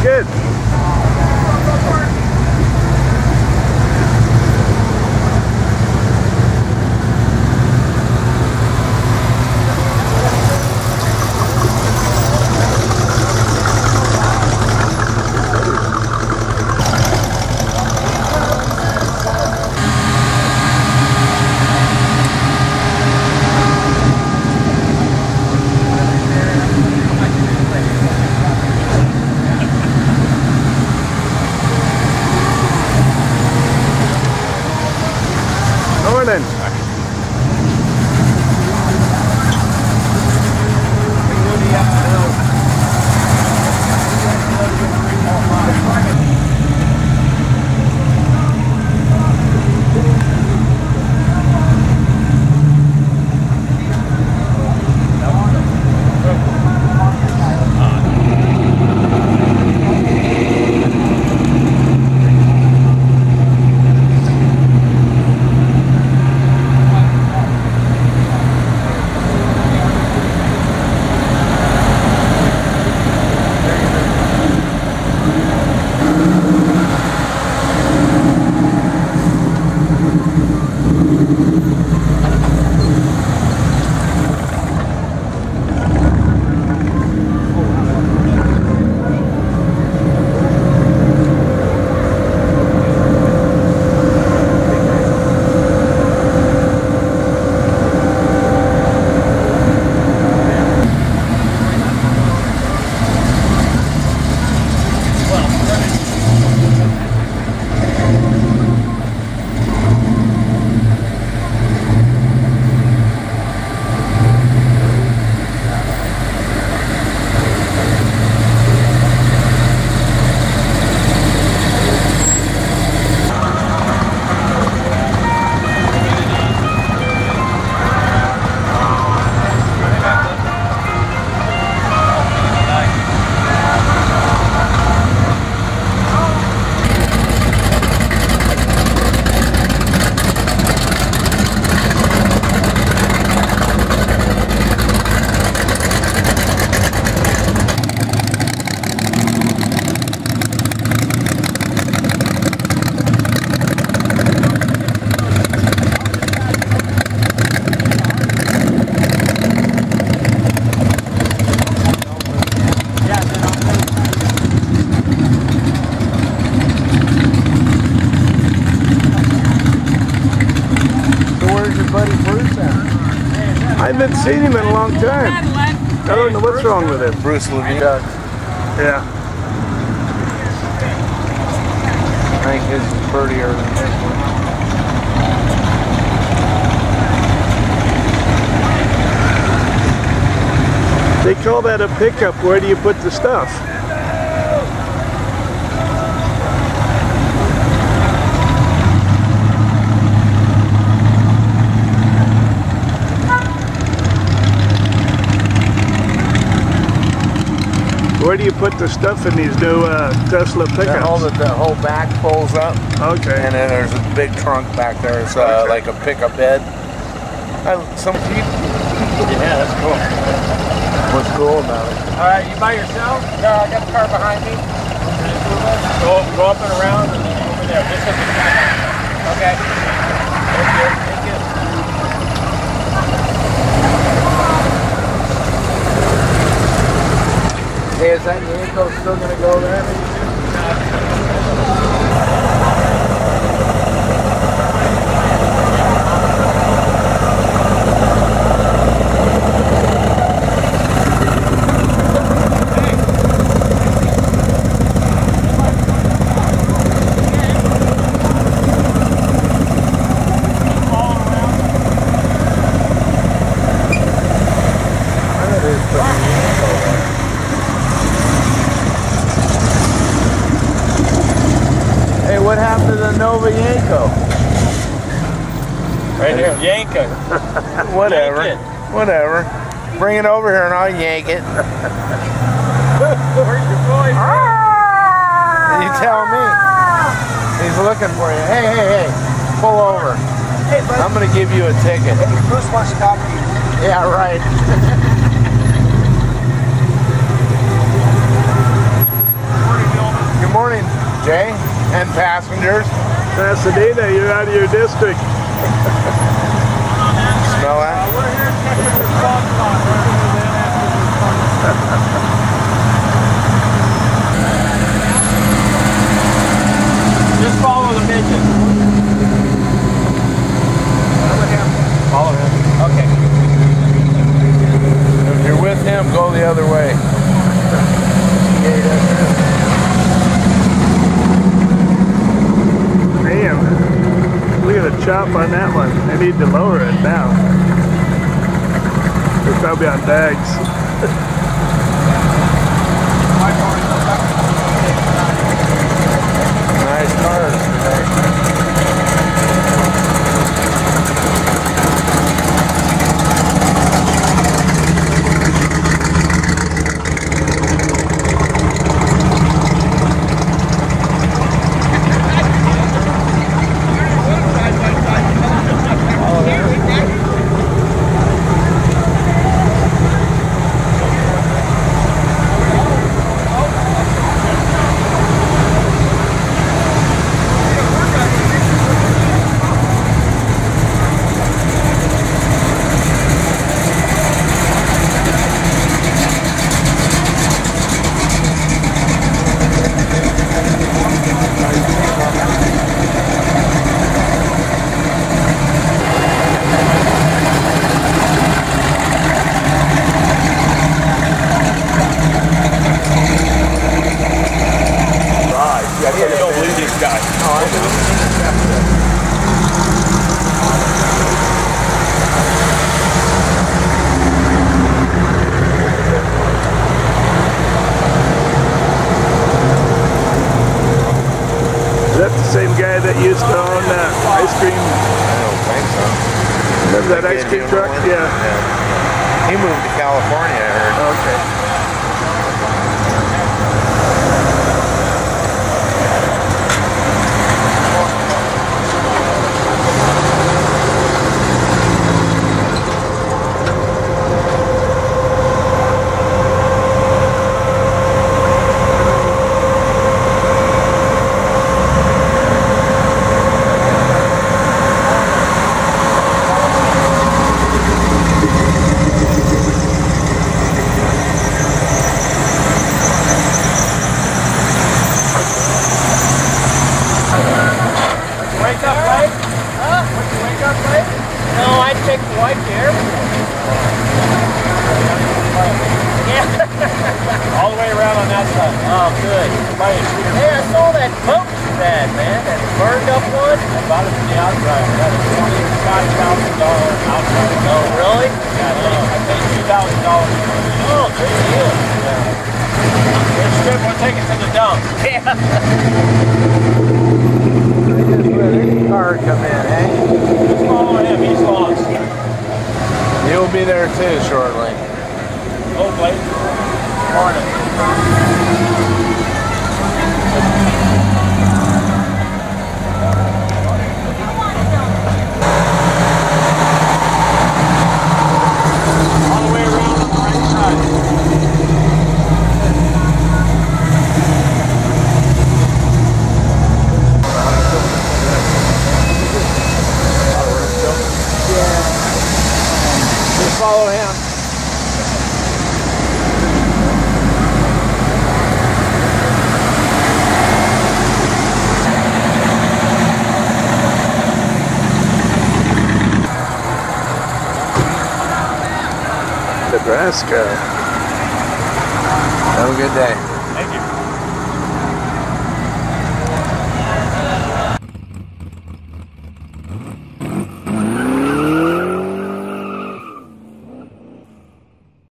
Good. Morning. I haven't seen him in a long time. I don't know what's wrong with him. Bruce Levine. Yeah. I think his is prettier than this one. They call that a pickup. Where do you put the stuff? Where do you put the stuff in these new Tesla pickups? The whole back pulls up. Okay. And then there's a big trunk back there. It's okay. Like a pickup bed. Some people. Yeah, that's cool. What's cool about it? You by yourself? No, I got the car behind me. Go up and around and then over there. Just at the back. Okay. Thank you. Thank you. Hey, is that vehicle still going to go there? What happened to the Nova Yanko? Right here, yank it. Whatever. Yank it. Whatever. Bring it over here and I'll yank it. Where's your boy? You tell me. He's looking for you. Hey, hey, hey. Pull over. Hey, bud. I'm going to give you a ticket. Hey, Bruce wants to talk to you. Yeah, right. Okay, and passengers. Pasadena, you're out of your district. Smell that? We're here checking the spot spot. Just follow the midget. Follow him. Okay. If you're with him, go the other way. Damn. Look at the chop on that one. I need to lower it now. They're probably on bags. Nice cars today. Used to own ice cream. I don't think so. Remember that ice cream truck? Yeah. He moved to California, I heard. Okay. All the way around on that side. Oh, good. Hey, I saw that boat you had, man. That burned up one. I bought it from the outside. That is $25,000 outside. Oh, really? Yeah, I paid $2,000. Oh, good deal. Yeah. We'll take it to the dump. Yeah. I just let any car come in, eh? Just follow him. He's lost. You'll be there too shortly. Oh, Blake. Morning. All the way around on the right side. Just follow him. Nebraska. Have a good day.